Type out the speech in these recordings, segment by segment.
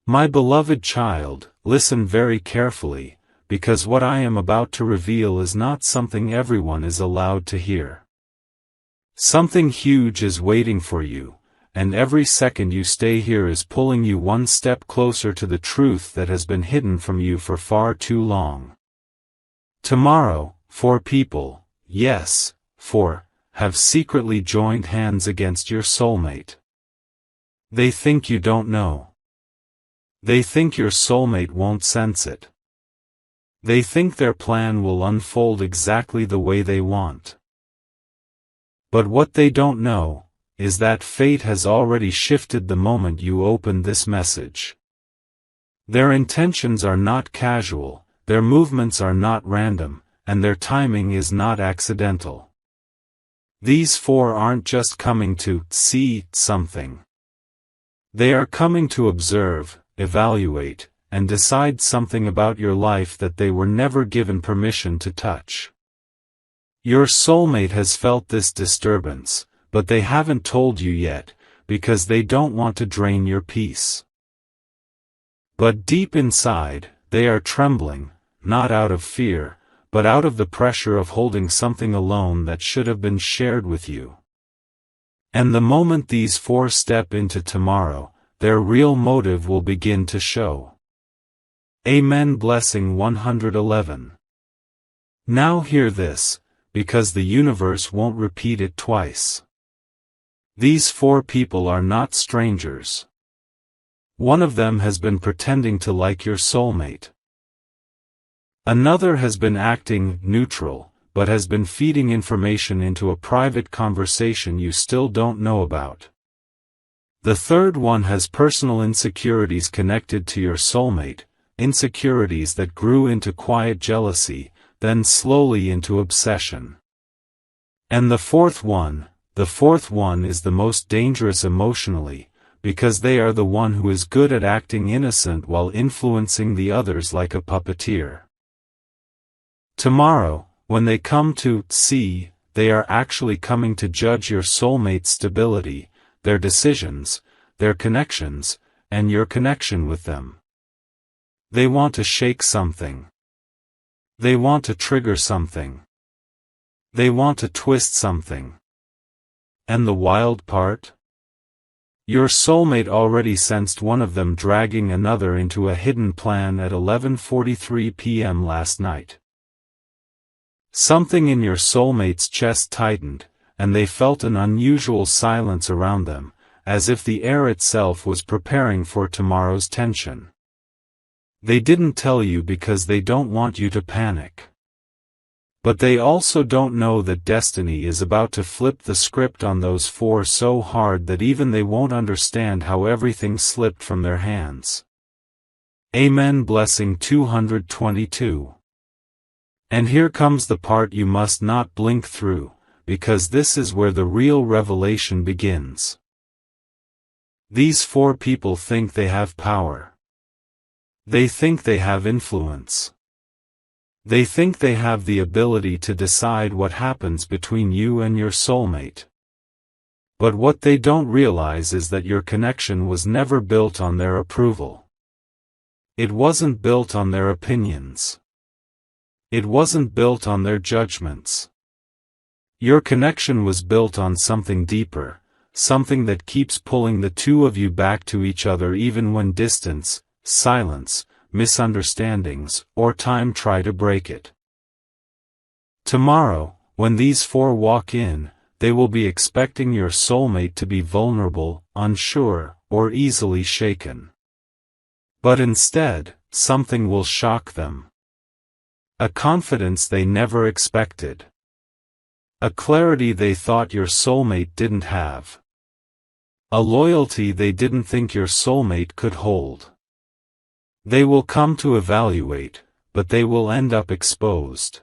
My beloved child, listen very carefully, because what I am about to reveal is not something everyone is allowed to hear. Something huge is waiting for you, and every second you stay here is pulling you one step closer to the truth that has been hidden from you for far too long. Tomorrow, 4 people, yes, 4, have secretly joined hands against your soulmate. They think you don't know. They think your soulmate won't sense it. They think their plan will unfold exactly the way they want. But what they don't know is that fate has already shifted the moment you open this message. Their intentions are not casual, their movements are not random, and their timing is not accidental. These 4 aren't just coming to see something. They are coming to observe, evaluate, and decide something about your life that they were never given permission to touch. Your soulmate has felt this disturbance, but they haven't told you yet, because they don't want to drain your peace. But deep inside, they are trembling, not out of fear, but out of the pressure of holding something alone that should have been shared with you. And the moment these 4 step into tomorrow, their real motive will begin to show. Amen. Blessing 111. Now hear this, because the universe won't repeat it twice. These 4 people are not strangers. One of them has been pretending to like your soulmate. Another has been acting neutral, but has been feeding information into a private conversation you still don't know about. The third one has personal insecurities connected to your soulmate, insecurities that grew into quiet jealousy, then slowly into obsession. And the fourth one is the most dangerous emotionally, because they are the one who is good at acting innocent while influencing the others like a puppeteer. Tomorrow, when they come to see, they are actually coming to judge your soulmate's stability, their decisions, their connections, and your connection with them. They want to shake something. They want to trigger something. They want to twist something. And the wild part? Your soulmate already sensed one of them dragging another into a hidden plan at 11:43 p.m. last night. Something in your soulmate's chest tightened, and they felt an unusual silence around them, as if the air itself was preparing for tomorrow's tension. They didn't tell you because they don't want you to panic. But they also don't know that destiny is about to flip the script on those 4 so hard that even they won't understand how everything slipped from their hands. Amen. Blessing 222. And here comes the part you must not blink through, because this is where the real revelation begins. These 4 people think they have power. They think they have influence. They think they have the ability to decide what happens between you and your soulmate. But what they don't realize is that your connection was never built on their approval. It wasn't built on their opinions. It wasn't built on their judgments. Your connection was built on something deeper, something that keeps pulling the 2 of you back to each other even when distance, silence, misunderstandings, or time try to break it. Tomorrow, when these 4 walk in, they will be expecting your soulmate to be vulnerable, unsure, or easily shaken. But instead, something will shock them. A confidence they never expected. A clarity they thought your soulmate didn't have. A loyalty they didn't think your soulmate could hold. They will come to evaluate, but they will end up exposed.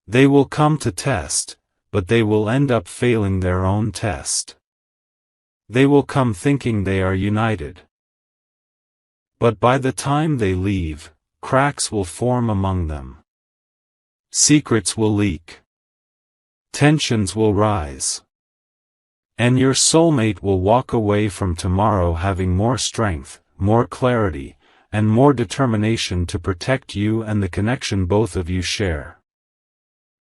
They will come to test, but they will end up failing their own test. They will come thinking they are united. But by the time they leave, cracks will form among them. Secrets will leak. Tensions will rise. And your soulmate will walk away from tomorrow having more strength, more clarity, and more determination to protect you and the connection both of you share.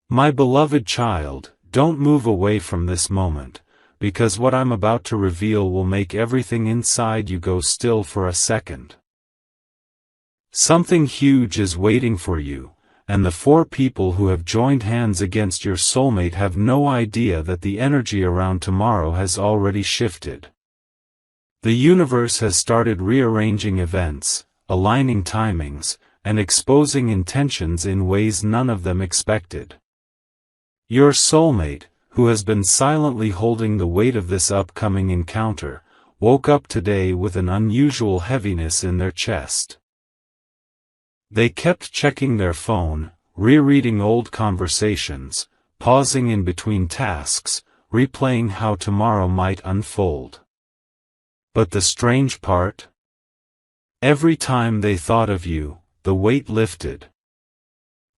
My beloved child, don't move away from this moment, because what I'm about to reveal will make everything inside you go still for a second. Something huge is waiting for you, and the 4 people who have joined hands against your soulmate have no idea that the energy around tomorrow has already shifted. The universe has started rearranging events, aligning timings, and exposing intentions in ways none of them expected. Your soulmate, who has been silently holding the weight of this upcoming encounter, woke up today with an unusual heaviness in their chest. They kept checking their phone, rereading old conversations, pausing in between tasks, replaying how tomorrow might unfold. But the strange part? Every time they thought of you, the weight lifted.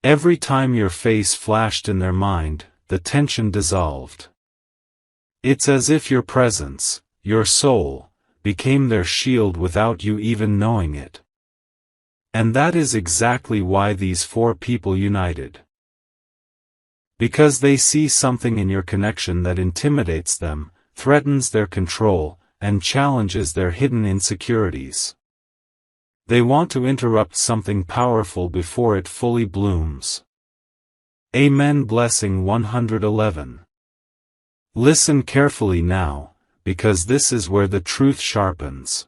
Every time your face flashed in their mind, the tension dissolved. It's as if your presence, your soul, became their shield without you even knowing it. And that is exactly why these 4 people united. Because they see something in your connection that intimidates them, threatens their control, and challenges their hidden insecurities. They want to interrupt something powerful before it fully blooms. Amen. Blessing 111. Listen carefully now, because this is where the truth sharpens.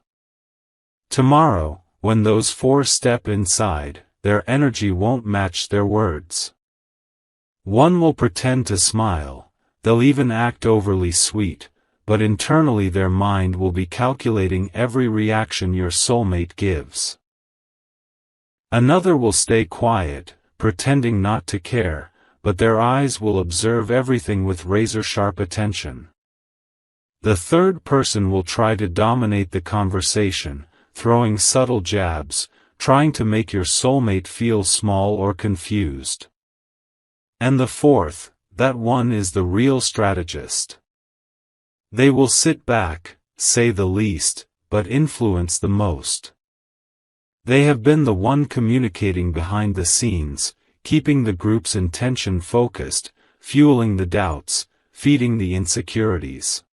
Tomorrow, when those 4 step inside, their energy won't match their words. One will pretend to smile, they'll even act overly sweet, but internally their mind will be calculating every reaction your soulmate gives. Another will stay quiet, pretending not to care, but their eyes will observe everything with razor-sharp attention. The third person will try to dominate the conversation, throwing subtle jabs, trying to make your soulmate feel small or confused. And the fourth, that one is the real strategist. They will sit back, say the least, but influence the most. They have been the one communicating behind the scenes, keeping the group's intention focused, fueling the doubts, feeding the insecurities.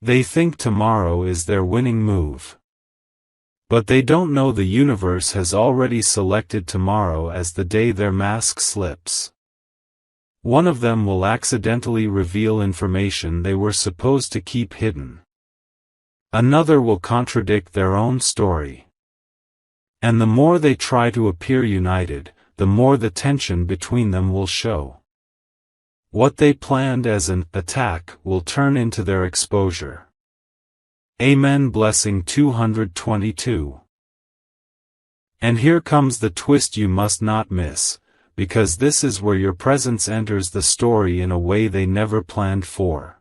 They think tomorrow is their winning move. But they don't know the universe has already selected tomorrow as the day their mask slips. One of them will accidentally reveal information they were supposed to keep hidden. Another will contradict their own story. And the more they try to appear united, the more the tension between them will show. What they planned as an attack will turn into their exposure. Amen. Blessing 222. And here comes the twist you must not miss, because this is where your presence enters the story in a way they never planned for.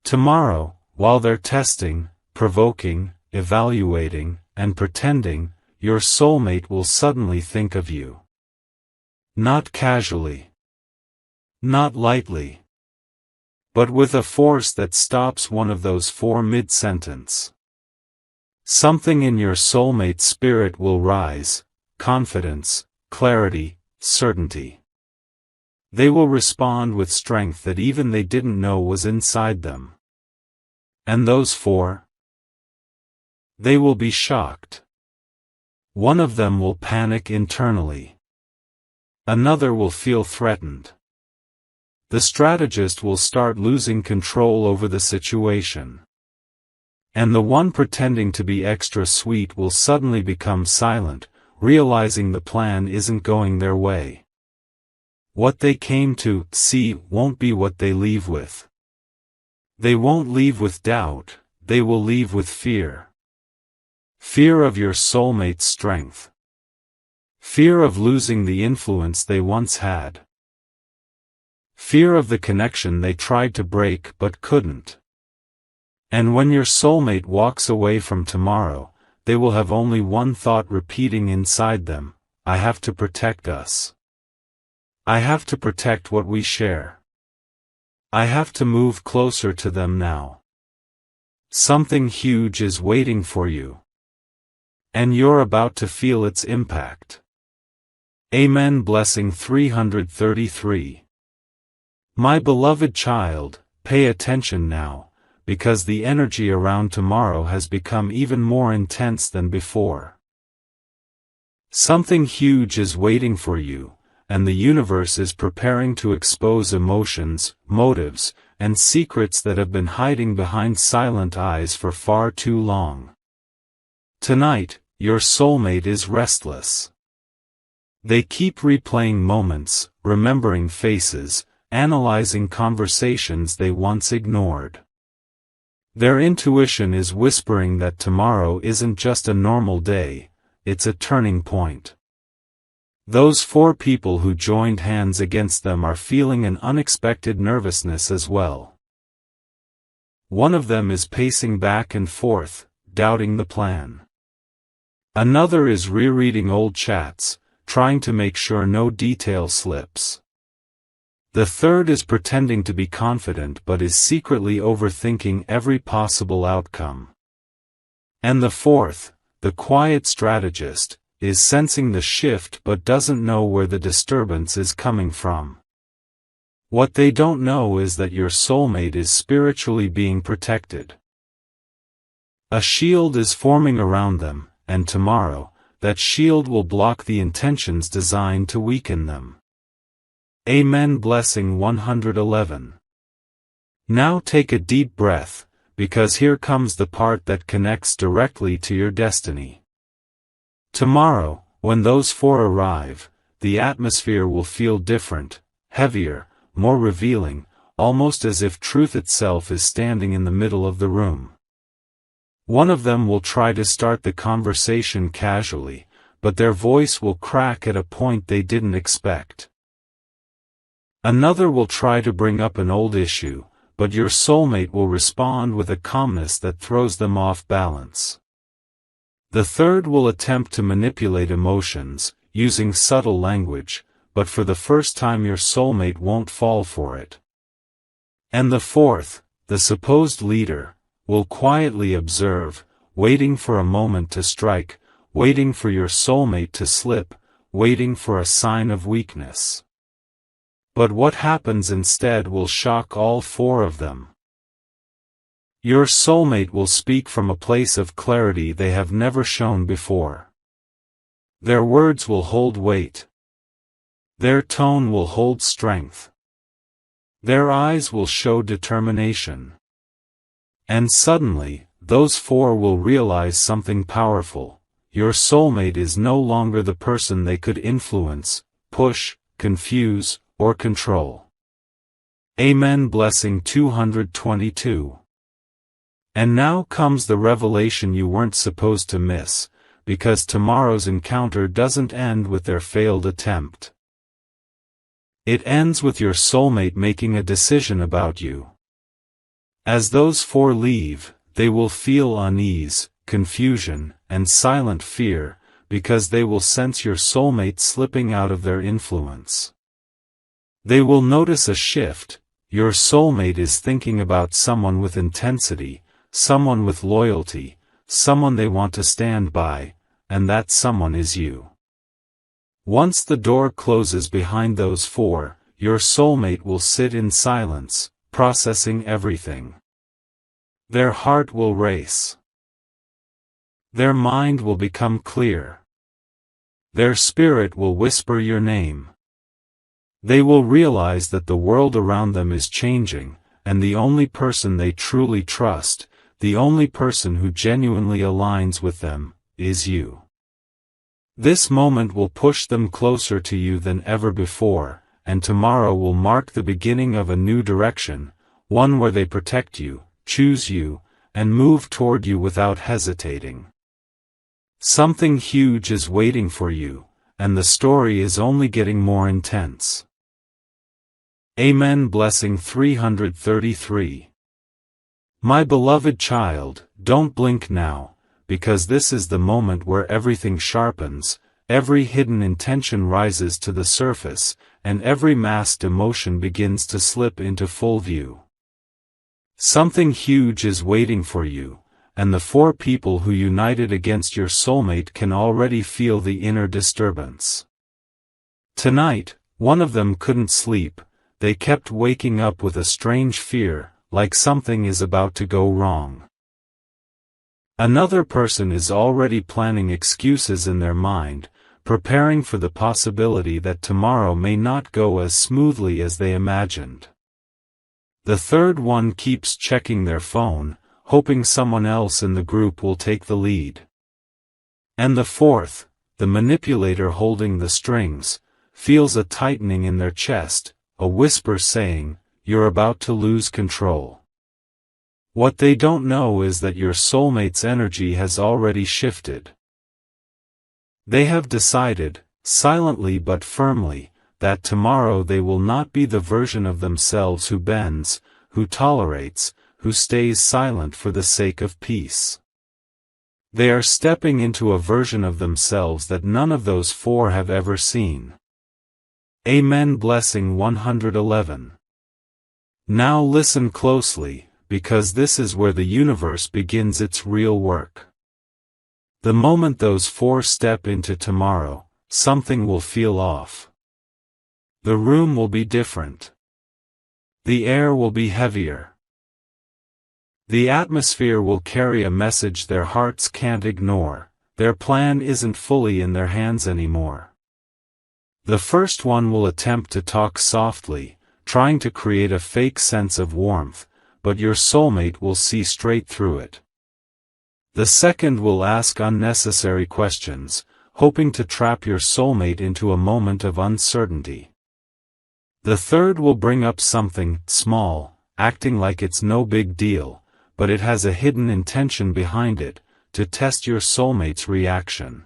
Tomorrow, while they're testing, provoking, evaluating, and pretending, your soulmate will suddenly think of you. Not casually. Not lightly. But with a force that stops one of those four mid-sentence. Something in your soulmate's spirit will rise, confidence, clarity, certainty. They will respond with strength that even they didn't know was inside them. And those four? They will be shocked. One of them will panic internally. Another will feel threatened. The strategist will start losing control over the situation. And the one pretending to be extra sweet will suddenly become silent, realizing the plan isn't going their way. What they came to see won't be what they leave with. They won't leave with doubt, they will leave with fear. Fear of your soulmate's strength. Fear of losing the influence they once had. Fear of the connection they tried to break but couldn't. And when your soulmate walks away from tomorrow, they will have only one thought repeating inside them: I have to protect us. I have to protect what we share. I have to move closer to them now. Something huge is waiting for you. And you're about to feel its impact. Amen. Blessing 333. My beloved child, pay attention now, because the energy around tomorrow has become even more intense than before. Something huge is waiting for you, and the universe is preparing to expose emotions, motives, and secrets that have been hiding behind silent eyes for far too long. Tonight, your soulmate is restless. They keep replaying moments, remembering faces, analyzing conversations they once ignored. Their intuition is whispering that tomorrow isn't just a normal day, it's a turning point. Those 4 people who joined hands against them are feeling an unexpected nervousness as well. One of them is pacing back and forth, doubting the plan. Another is rereading old chats, trying to make sure no detail slips. The third is pretending to be confident but is secretly overthinking every possible outcome. And the fourth, the quiet strategist, is sensing the shift but doesn't know where the disturbance is coming from. What they don't know is that your soulmate is spiritually being protected. A shield is forming around them, and tomorrow, that shield will block the intentions designed to weaken them. Amen. Blessing 111. Now take a deep breath, because here comes the part that connects directly to your destiny. Tomorrow, when those 4 arrive, the atmosphere will feel different, heavier, more revealing, almost as if truth itself is standing in the middle of the room. One of them will try to start the conversation casually, but their voice will crack at a point they didn't expect. Another will try to bring up an old issue, but your soulmate will respond with a calmness that throws them off balance. The third will attempt to manipulate emotions, using subtle language, but for the first time your soulmate won't fall for it. And the fourth, the supposed leader, will quietly observe, waiting for a moment to strike, waiting for your soulmate to slip, waiting for a sign of weakness. But what happens instead will shock all 4 of them. Your soulmate will speak from a place of clarity they have never shown before. Their words will hold weight. Their tone will hold strength. Their eyes will show determination. And suddenly, those 4 will realize something powerful. Your soulmate is no longer the person they could influence, push, confuse, or control. Amen. Blessing 222. And now comes the revelation you weren't supposed to miss, because tomorrow's encounter doesn't end with their failed attempt. It ends with your soulmate making a decision about you. As those 4 leave, they will feel unease, confusion, and silent fear, because they will sense your soulmate slipping out of their influence. They will notice a shift. Your soulmate is thinking about someone with intensity, someone with loyalty, someone they want to stand by, and that someone is you. Once the door closes behind those 4, your soulmate will sit in silence, processing everything. Their heart will race. Their mind will become clear. Their spirit will whisper your name. They will realize that the world around them is changing, and the only person they truly trust, the only person who genuinely aligns with them, is you. This moment will push them closer to you than ever before, and tomorrow will mark the beginning of a new direction, one where they protect you, choose you, and move toward you without hesitating. Something huge is waiting for you, and the story is only getting more intense. Amen. Blessing 333. My beloved child, don't blink now, because this is the moment where everything sharpens, every hidden intention rises to the surface, and every masked emotion begins to slip into full view. Something huge is waiting for you, and the 4 people who united against your soulmate can already feel the inner disturbance. Tonight, one of them couldn't sleep. They kept waking up with a strange fear, like something is about to go wrong. Another person is already planning excuses in their mind, preparing for the possibility that tomorrow may not go as smoothly as they imagined. The third one keeps checking their phone, hoping someone else in the group will take the lead. And the fourth, the manipulator holding the strings, feels a tightening in their chest, a whisper saying, "You're about to lose control." What they don't know is that your soulmate's energy has already shifted. They have decided, silently but firmly, that tomorrow they will not be the version of themselves who bends, who tolerates, who stays silent for the sake of peace. They are stepping into a version of themselves that none of those 4 have ever seen. Amen. Blessing 111. Now listen closely, because this is where the universe begins its real work. The moment those 4 step into tomorrow, something will feel off. The room will be different. The air will be heavier. The atmosphere will carry a message their hearts can't ignore. Their plan isn't fully in their hands anymore. The first one will attempt to talk softly, trying to create a fake sense of warmth, but your soulmate will see straight through it. The second will ask unnecessary questions, hoping to trap your soulmate into a moment of uncertainty. The third will bring up something small, acting like it's no big deal, but it has a hidden intention behind it, to test your soulmate's reaction.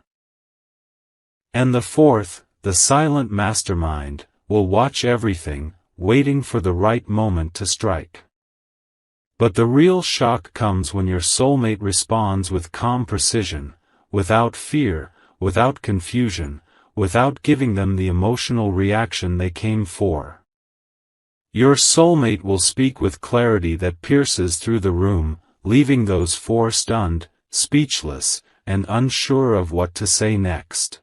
And the fourth, the silent mastermind, will watch everything, waiting for the right moment to strike. But the real shock comes when your soulmate responds with calm precision, without fear, without confusion, without giving them the emotional reaction they came for. Your soulmate will speak with clarity that pierces through the room, leaving those 4 stunned, speechless, and unsure of what to say next.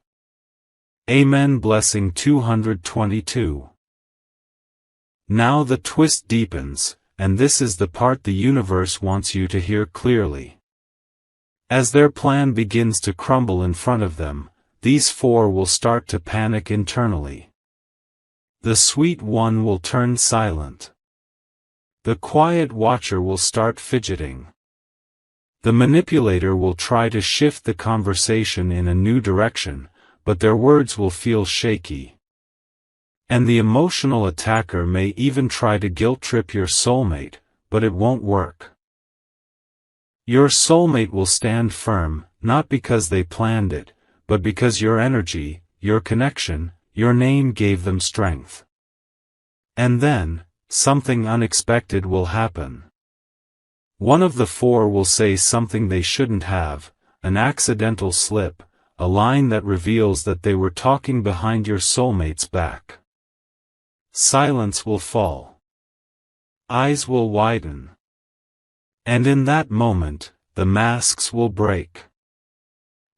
Amen. Blessing 222. Now the twist deepens, and this is the part the universe wants you to hear clearly. As their plan begins to crumble in front of them, these 4 will start to panic internally. The sweet one will turn silent. The quiet watcher will start fidgeting. The manipulator will try to shift the conversation in a new direction, but their words will feel shaky. And the emotional attacker may even try to guilt-trip your soulmate, but it won't work. Your soulmate will stand firm, not because they planned it, but because your energy, your connection, your name gave them strength. And then, something unexpected will happen. One of the 4 will say something they shouldn't have, an accidental slip, a line that reveals that they were talking behind your soulmate's back. Silence will fall. Eyes will widen. And in that moment, the masks will break.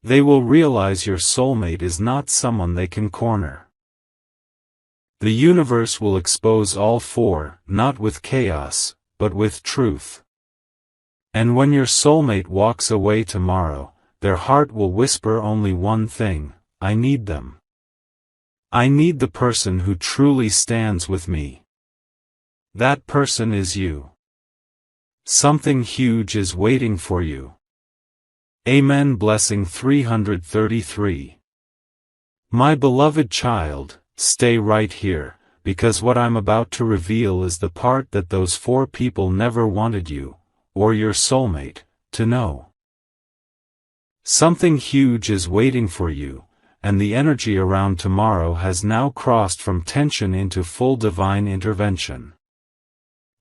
They will realize your soulmate is not someone they can corner. The universe will expose all 4, not with chaos, but with truth. And when your soulmate walks away tomorrow, their heart will whisper only one thing: I need them. I need the person who truly stands with me. That person is you. Something huge is waiting for you. Amen. Blessing 333. My beloved child, stay right here, because what I'm about to reveal is the part that those 4 people never wanted you, or your soulmate, to know. Something huge is waiting for you, and the energy around tomorrow has now crossed from tension into full divine intervention.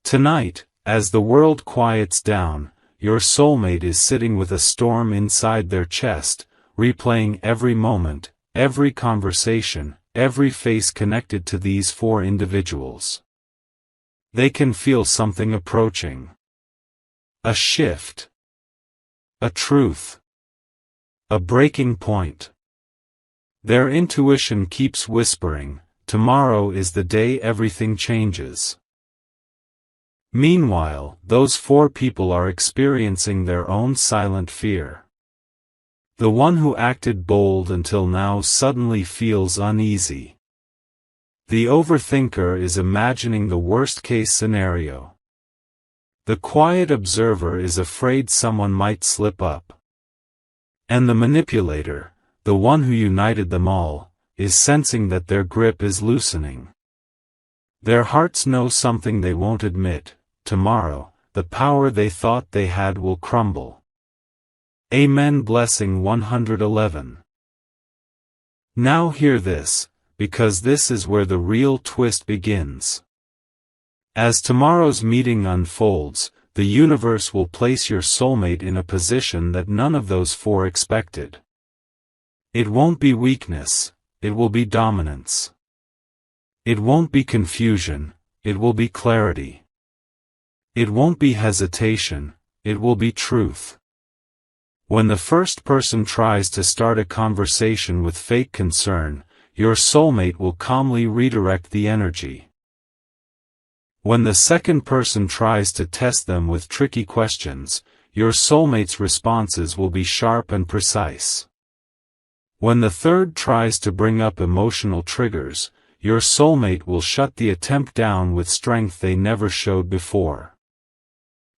Tonight, as the world quiets down, your soulmate is sitting with a storm inside their chest, replaying every moment, every conversation, every face connected to these 4 individuals. They can feel something approaching. A shift. A truth. A breaking point. Their intuition keeps whispering, tomorrow is the day everything changes. Meanwhile, those 4 people are experiencing their own silent fear. The one who acted bold until now suddenly feels uneasy. The overthinker is imagining the worst-case scenario. The quiet observer is afraid someone might slip up. And the manipulator, the one who united them all, is sensing that their grip is loosening. Their hearts know something they won't admit. Tomorrow, the power they thought they had will crumble. Amen. Blessing 111. Now hear this, because this is where the real twist begins. As tomorrow's meeting unfolds, the universe will place your soulmate in a position that none of those 4 expected. It won't be weakness, it will be dominance. It won't be confusion, it will be clarity. It won't be hesitation, it will be truth. When the first person tries to start a conversation with fake concern, your soulmate will calmly redirect the energy. When the second person tries to test them with tricky questions, your soulmate's responses will be sharp and precise. When the third tries to bring up emotional triggers, your soulmate will shut the attempt down with strength they never showed before.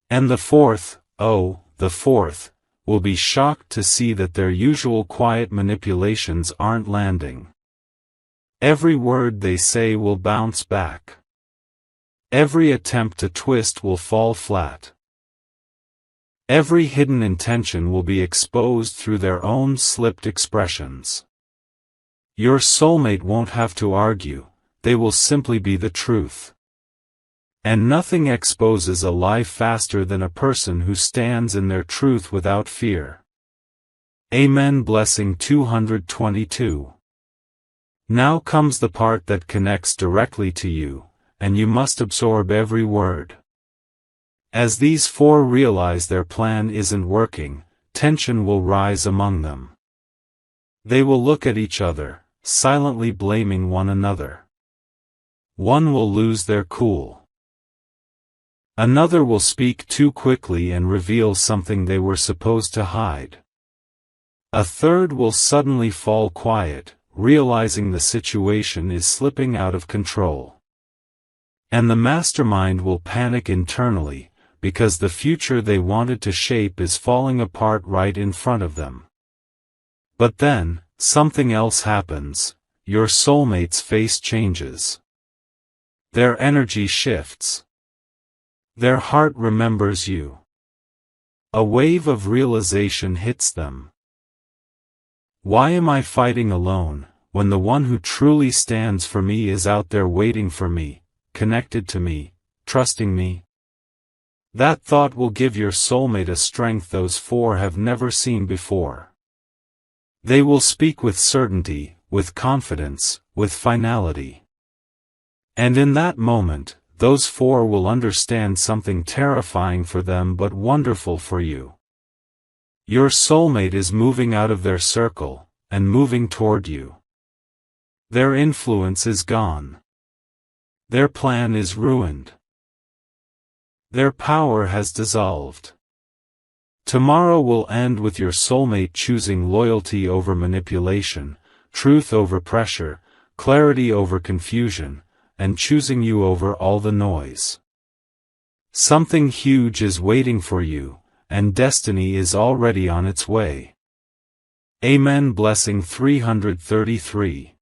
And the fourth, will be shocked to see that their usual quiet manipulations aren't landing. Every word they say will bounce back. Every attempt to twist will fall flat. Every hidden intention will be exposed through their own slipped expressions. Your soulmate won't have to argue, they will simply be the truth. And nothing exposes a lie faster than a person who stands in their truth without fear. Amen. Blessing 222. Now comes the part that connects directly to you, and you must absorb every word. As these 4 realize their plan isn't working, tension will rise among them. They will look at each other, silently blaming one another. One will lose their cool. Another will speak too quickly and reveal something they were supposed to hide. A third will suddenly fall quiet, realizing the situation is slipping out of control. And the mastermind will panic internally, because the future they wanted to shape is falling apart right in front of them. But then, something else happens, your soulmate's face changes. Their energy shifts. Their heart remembers you. A wave of realization hits them. Why am I fighting alone, when the one who truly stands for me is out there waiting for me, connected to me, trusting me? That thought will give your soulmate a strength those 4 have never seen before. They will speak with certainty, with confidence, with finality. And in that moment, those 4 will understand something terrifying for them but wonderful for you. Your soulmate is moving out of their circle, and moving toward you. Their influence is gone. Their plan is ruined. Their power has dissolved. Tomorrow will end with your soulmate choosing loyalty over manipulation, truth over pressure, clarity over confusion, and choosing you over all the noise. Something huge is waiting for you, and destiny is already on its way. Amen. Blessing 333.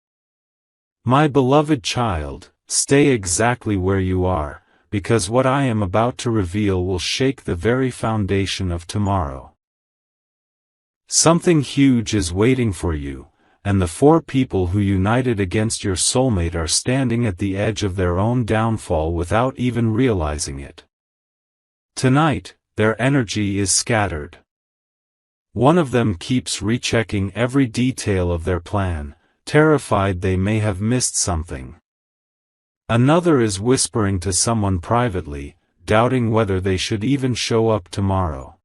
My beloved child, stay exactly where you are, because what I am about to reveal will shake the very foundation of tomorrow. Something huge is waiting for you, and the 4 people who united against your soulmate are standing at the edge of their own downfall without even realizing it. Tonight, their energy is scattered. One of them keeps rechecking every detail of their plan, terrified they may have missed something. Another is whispering to someone privately, doubting whether they should even show up tomorrow.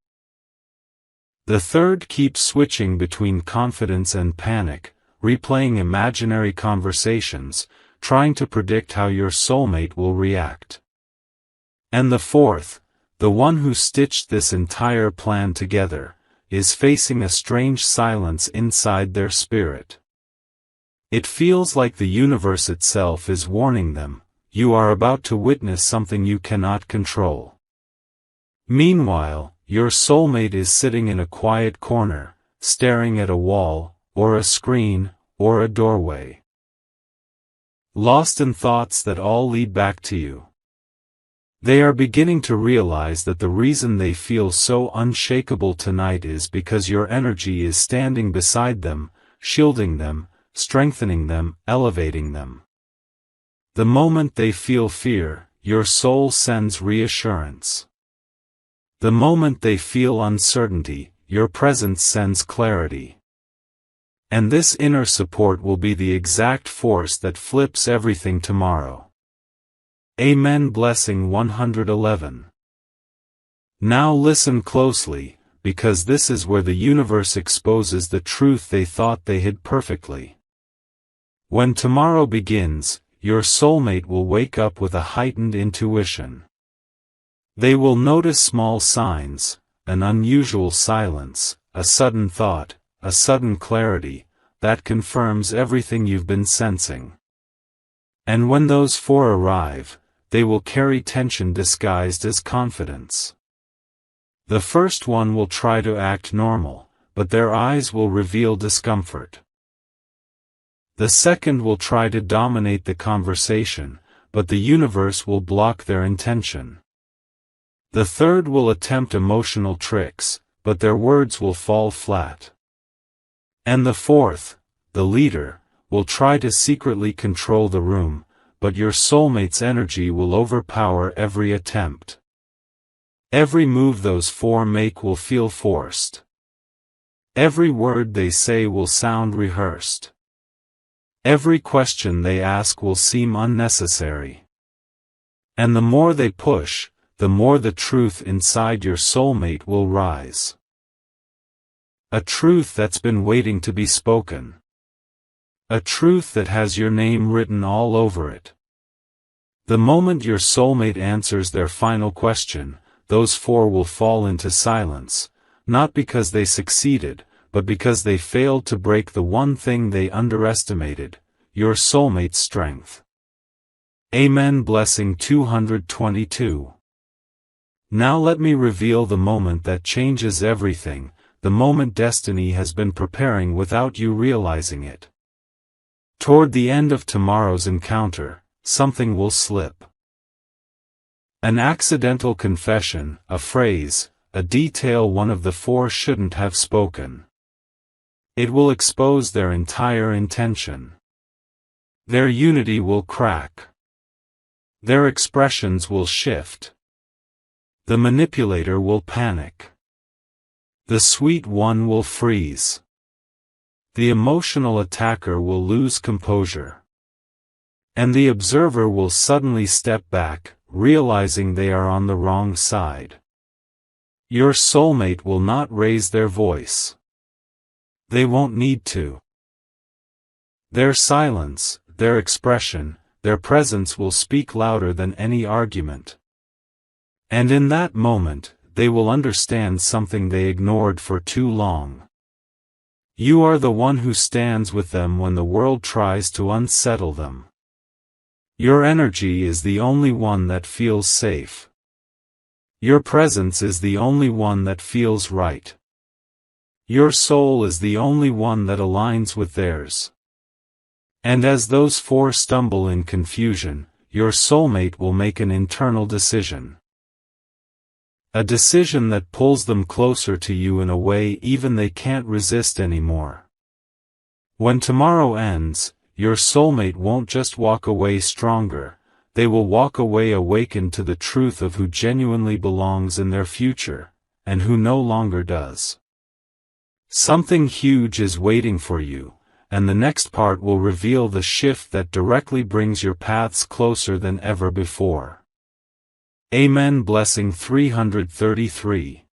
The third keeps switching between confidence and panic, replaying imaginary conversations, trying to predict how your soulmate will react. And the fourth, the one who stitched this entire plan together, is facing a strange silence inside their spirit. It feels like the universe itself is warning them, you are about to witness something you cannot control. Meanwhile, your soulmate is sitting in a quiet corner, staring at a wall, or a screen, or a doorway. Lost in thoughts that all lead back to you. They are beginning to realize that the reason they feel so unshakable tonight is because your energy is standing beside them, shielding them, strengthening them, elevating them. The moment they feel fear, your soul sends reassurance. The moment they feel uncertainty, your presence sends clarity. And this inner support will be the exact force that flips everything tomorrow. Amen. Blessing 111. Now listen closely, because this is where the universe exposes the truth they thought they hid perfectly. When tomorrow begins, your soulmate will wake up with a heightened intuition. They will notice small signs, an unusual silence, a sudden thought, a sudden clarity, that confirms everything you've been sensing. And when those four arrive, they will carry tension disguised as confidence. The first one will try to act normal, but their eyes will reveal discomfort. The second will try to dominate the conversation, but the universe will block their intention. The third will attempt emotional tricks, but their words will fall flat. And the fourth, the leader, will try to secretly control the room, but your soulmate's energy will overpower every attempt. Every move those four make will feel forced. Every word they say will sound rehearsed. Every question they ask will seem unnecessary. And the more they push, the more the truth inside your soulmate will rise. A truth that's been waiting to be spoken. A truth that has your name written all over it. The moment your soulmate answers their final question, those four will fall into silence, not because they succeeded, but because they failed to break the one thing they underestimated, your soulmate's strength. Amen. Blessing 222. Now let me reveal the moment that changes everything, the moment destiny has been preparing without you realizing it. Toward the end of tomorrow's encounter, something will slip. An accidental confession, a phrase, a detail one of the four shouldn't have spoken. It will expose their entire intention. Their unity will crack. Their expressions will shift. The manipulator will panic. The sweet one will freeze. The emotional attacker will lose composure. And the observer will suddenly step back, realizing they are on the wrong side. Your soulmate will not raise their voice. They won't need to. Their silence, their expression, their presence will speak louder than any argument. And in that moment, they will understand something they ignored for too long. You are the one who stands with them when the world tries to unsettle them. Your energy is the only one that feels safe. Your presence is the only one that feels right. Your soul is the only one that aligns with theirs. And as those four stumble in confusion, your soulmate will make an internal decision. A decision that pulls them closer to you in a way even they can't resist anymore. When tomorrow ends, your soulmate won't just walk away stronger, they will walk away awakened to the truth of who genuinely belongs in their future, and who no longer does. Something huge is waiting for you, and the next part will reveal the shift that directly brings your paths closer than ever before. Amen. Blessing 333.